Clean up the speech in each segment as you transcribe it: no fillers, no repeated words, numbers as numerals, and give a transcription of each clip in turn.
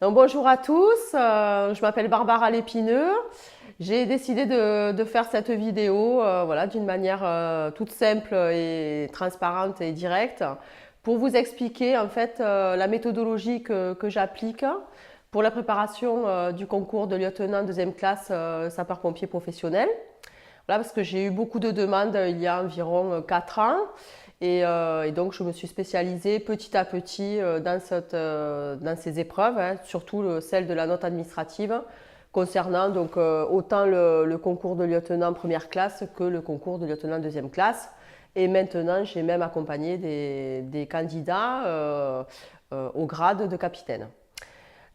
Donc, bonjour à tous, je m'appelle Barbara Lépineux. J'ai décidé de faire cette vidéo voilà, d'une manière toute simple et transparente et directe pour vous expliquer en fait la méthodologie que j'applique pour la préparation du concours de lieutenant deuxième classe sapeur-pompier professionnel. Voilà, parce que j'ai eu beaucoup de demandes il y a environ 4 ans. Et donc, je me suis spécialisée petit à petit dans ces épreuves, hein, surtout celle de la note administrative, concernant donc, autant le concours de lieutenant première classe que le concours de lieutenant deuxième classe. Et maintenant, j'ai même accompagné des candidats au grade de capitaine.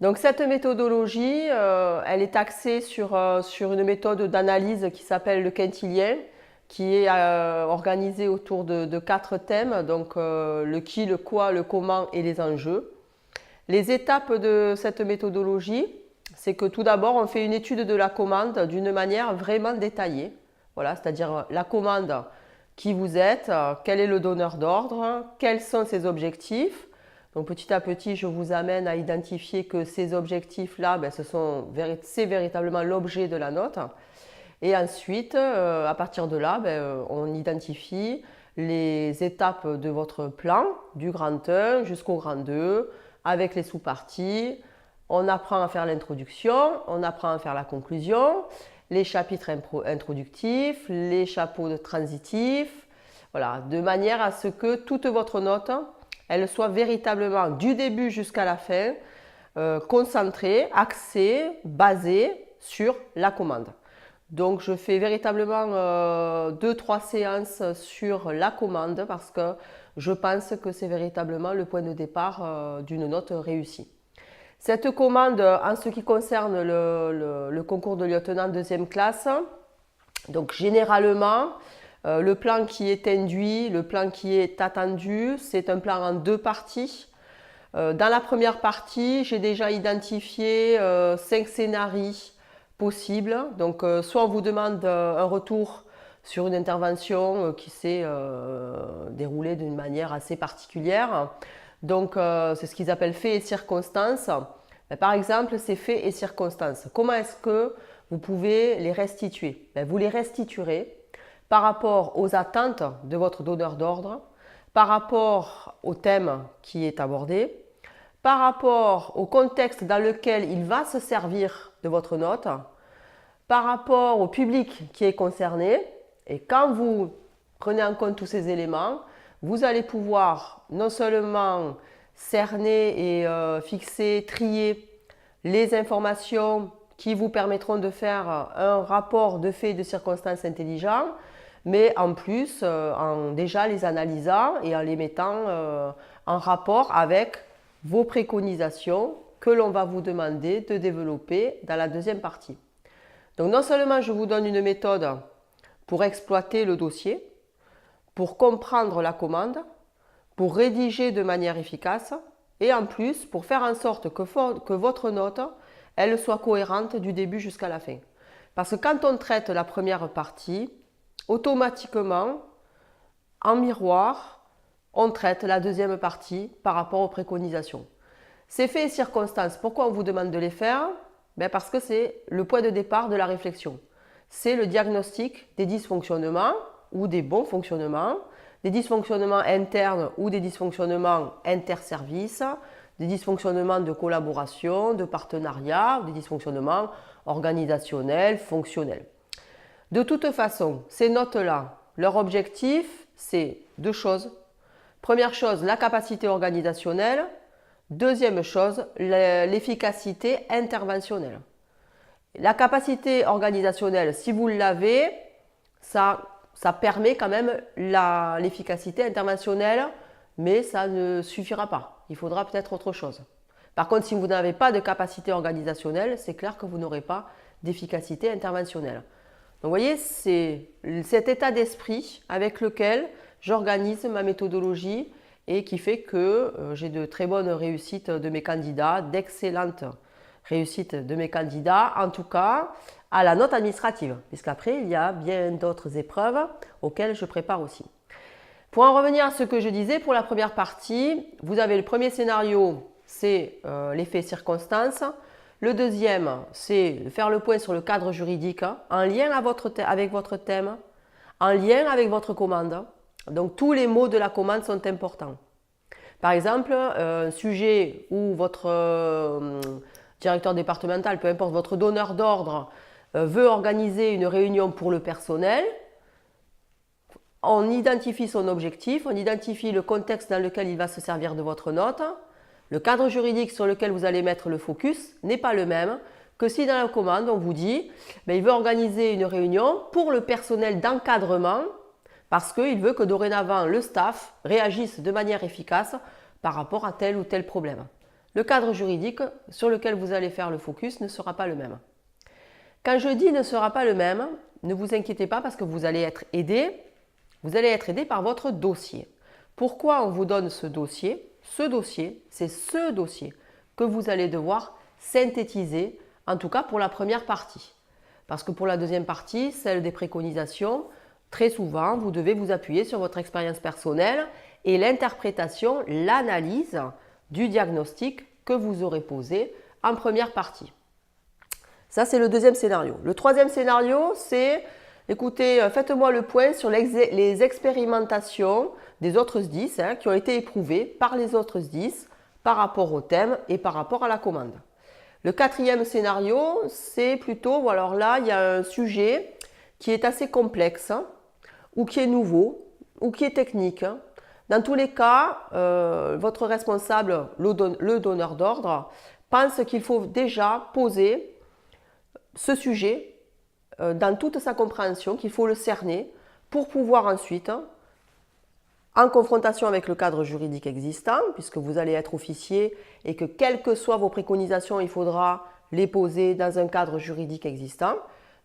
Donc cette méthodologie, elle est axée sur une méthode d'analyse qui s'appelle le quintilien, qui est organisée autour de 4 thèmes, donc le qui, le quoi, le comment et les enjeux. Les étapes de cette méthodologie, c'est que tout d'abord, on fait une étude de la commande d'une manière vraiment détaillée. Voilà, c'est-à-dire la commande, qui vous êtes, quel est le donneur d'ordre, quels sont ses objectifs. Donc petit à petit, je vous amène à identifier que ces objectifs-là, c'est véritablement l'objet de la note. Et ensuite, à partir de là, on identifie les étapes de votre plan, du grand 1 jusqu'au grand 2, avec les sous-parties. On apprend à faire l'introduction, on apprend à faire la conclusion, les chapitres introductifs, les chapeaux transitifs, voilà, de manière à ce que toute votre note, elle soit véritablement du début jusqu'à la fin, concentrée, axée, basée sur la commande. Donc je fais véritablement 2-3 séances sur la commande parce que je pense que c'est véritablement le point de départ d'une note réussie. Cette commande, en ce qui concerne le concours de lieutenant deuxième classe, donc généralement, le plan qui est induit, le plan qui est attendu, c'est un plan en 2 parties. Dans la première partie, j'ai déjà identifié 5 scénarios possibles. Donc, soit on vous demande un retour sur une intervention qui s'est déroulée d'une manière assez particulière. Donc, c'est ce qu'ils appellent faits et circonstances. Par exemple, ces faits et circonstances, comment est-ce que vous pouvez les restituer? Vous les restituerez par rapport aux attentes de votre donneur d'ordre, par rapport au thème qui est abordé, par rapport au contexte dans lequel il va se servir de votre note, par rapport au public qui est concerné. Et quand vous prenez en compte tous ces éléments, vous allez pouvoir non seulement cerner et fixer, trier les informations qui vous permettront de faire un rapport de faits et de circonstances intelligent, mais en plus en déjà les analysant et en les mettant en rapport avec vos préconisations que l'on va vous demander de développer dans la deuxième partie. Donc non seulement je vous donne une méthode pour exploiter le dossier, pour comprendre la commande, pour rédiger de manière efficace et en plus pour faire en sorte que votre note elle soit cohérente du début jusqu'à la fin. Parce que quand on traite la première partie, automatiquement, en miroir, on traite la deuxième partie par rapport aux préconisations. Ces faits et circonstances, pourquoi on vous demande de les faire? Parce que c'est le point de départ de la réflexion. C'est le diagnostic des dysfonctionnements ou des bons fonctionnements, des dysfonctionnements internes ou des dysfonctionnements interservices, des dysfonctionnements de collaboration, de partenariat, des dysfonctionnements organisationnels, fonctionnels. De toute façon, ces notes-là, leur objectif, c'est 2 choses. Première chose, la capacité organisationnelle. Deuxième chose, l'efficacité interventionnelle. La capacité organisationnelle, si vous l'avez, ça permet quand même l'efficacité interventionnelle, mais ça ne suffira pas. Il faudra peut-être autre chose. Par contre, si vous n'avez pas de capacité organisationnelle, c'est clair que vous n'aurez pas d'efficacité interventionnelle. Donc vous voyez, c'est cet état d'esprit avec lequel j'organise ma méthodologie et qui fait que j'ai de très bonnes réussites de mes candidats, d'excellentes réussites de mes candidats, en tout cas à la note administrative, puisqu'après il y a bien d'autres épreuves auxquelles je prépare aussi. Pour en revenir à ce que je disais, pour la première partie, vous avez le premier scénario c'est l'effet circonstance. Le deuxième, c'est faire le point sur le cadre juridique en lien avec votre thème, en lien avec votre commande. Donc tous les mots de la commande sont importants. Par exemple, un sujet où votre directeur départemental, peu importe, votre donneur d'ordre veut organiser une réunion pour le personnel, on identifie son objectif, on identifie le contexte dans lequel il va se servir de votre note. Le cadre juridique sur lequel vous allez mettre le focus n'est pas le même que si dans la commande on vous dit il veut organiser une réunion pour le personnel d'encadrement parce qu'il veut que dorénavant le staff réagisse de manière efficace par rapport à tel ou tel problème. Le cadre juridique sur lequel vous allez faire le focus ne sera pas le même. Quand je dis ne sera pas le même, ne vous inquiétez pas parce que vous allez être aidé. Vous allez être aidé par votre dossier. Pourquoi on vous donne ce dossier? Ce dossier, c'est ce dossier que vous allez devoir synthétiser, en tout cas pour la première partie. Parce que pour la deuxième partie, celle des préconisations, très souvent, vous devez vous appuyer sur votre expérience personnelle et l'interprétation, l'analyse du diagnostic que vous aurez posé en première partie. Ça, c'est le deuxième scénario. Le troisième scénario, c'est, écoutez, faites-moi le point sur les expérimentations des autres SDIS qui ont été éprouvées par les autres SDIS par rapport au thème et par rapport à la commande. Le quatrième scénario, c'est plutôt, alors là, il y a un sujet qui est assez complexe ou qui est nouveau ou qui est technique. Dans tous les cas, votre responsable, le donneur d'ordre, pense qu'il faut déjà poser ce sujet dans toute sa compréhension, qu'il faut le cerner pour pouvoir ensuite, en confrontation avec le cadre juridique existant, puisque vous allez être officier et que quelles que soient vos préconisations, il faudra les poser dans un cadre juridique existant.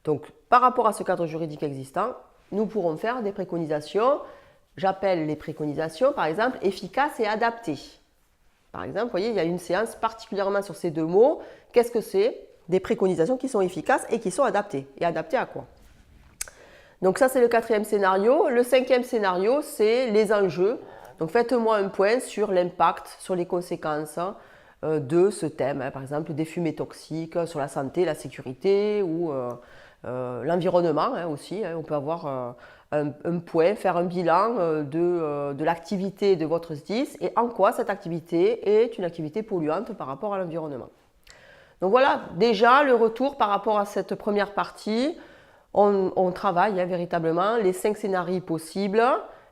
Donc, par rapport à ce cadre juridique existant, nous pourrons faire des préconisations. J'appelle les préconisations, par exemple, efficaces et adaptées. Par exemple, vous voyez, il y a une séance particulièrement sur ces deux mots. Qu'est-ce que c'est? Des préconisations qui sont efficaces et qui sont adaptées. Et adaptées à quoi? Donc ça, c'est le quatrième scénario. Le cinquième scénario, c'est les enjeux. Donc faites-moi un point sur l'impact, sur les conséquences de ce thème. Par exemple, des fumées toxiques sur la santé, la sécurité ou l'environnement aussi. On peut avoir un point, faire un bilan de l'activité de votre SDIS et en quoi cette activité est une activité polluante par rapport à l'environnement. Donc voilà, déjà le retour par rapport à cette première partie. On travaille véritablement les 5 scénarios possibles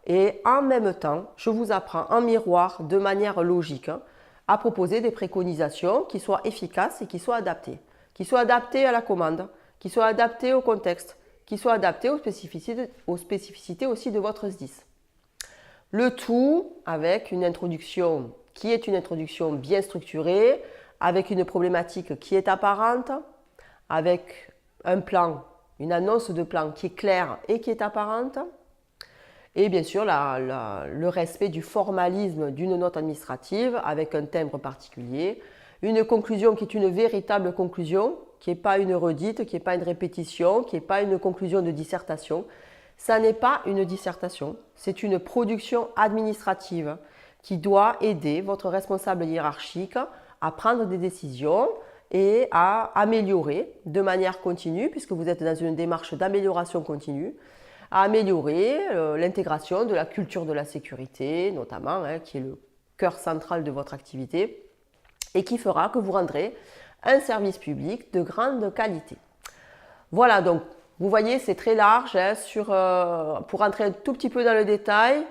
et en même temps, je vous apprends en miroir de manière logique à proposer des préconisations qui soient efficaces et qui soient adaptées. Qui soient adaptées à la commande, qui soient adaptées au contexte, qui soient adaptées aux spécificités aussi de votre SDIS. Le tout avec une introduction qui est une introduction bien structurée, avec une problématique qui est apparente, avec un plan, une annonce de plan qui est claire et qui est apparente, et bien sûr le respect du formalisme d'une note administrative avec un timbre particulier, une conclusion qui est une véritable conclusion, qui n'est pas une redite, qui n'est pas une répétition, qui n'est pas une conclusion de dissertation. Ça n'est pas une dissertation, c'est une production administrative qui doit aider votre responsable hiérarchique à prendre des décisions et à améliorer de manière continue, puisque vous êtes dans une démarche d'amélioration continue, à améliorer l'intégration de la culture de la sécurité, notamment, qui est le cœur central de votre activité, et qui fera que vous rendrez un service public de grande qualité. Voilà, donc vous voyez, c'est très large. Pour entrer un tout petit peu dans le détail,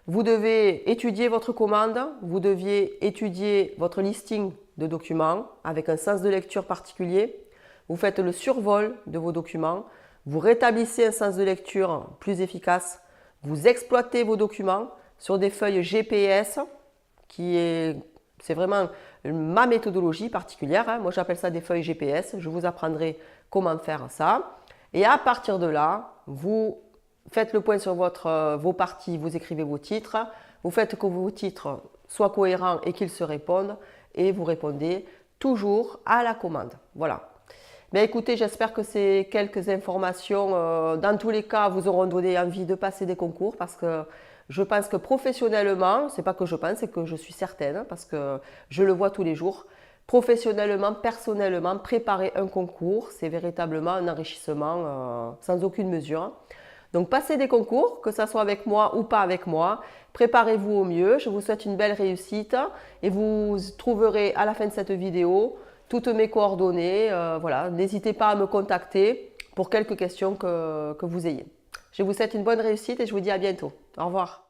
vous devez étudier votre commande, vous deviez étudier votre listing de documents avec un sens de lecture particulier. Vous faites le survol de vos documents, vous rétablissez un sens de lecture plus efficace, vous exploitez vos documents sur des feuilles GPS, c'est vraiment ma méthodologie particulière. Moi, j'appelle ça des feuilles GPS. Je vous apprendrai comment faire ça. Et à partir de là, vous faites le point sur vos parties, vous écrivez vos titres, vous faites que vos titres soient cohérents et qu'ils se répondent et vous répondez toujours à la commande. Voilà. Mais écoutez, j'espère que ces quelques informations, dans tous les cas, vous auront donné envie de passer des concours parce que Je pense que professionnellement, c'est pas que je pense, c'est que je suis certaine, parce que je le vois tous les jours, professionnellement, personnellement, préparer un concours, c'est véritablement un enrichissement sans aucune mesure. Donc passez des concours, que ce soit avec moi ou pas avec moi, préparez-vous au mieux, je vous souhaite une belle réussite et vous trouverez à la fin de cette vidéo toutes mes coordonnées. Voilà, n'hésitez pas à me contacter pour quelques questions que vous ayez. Je vous souhaite une bonne réussite et je vous dis à bientôt. Au revoir.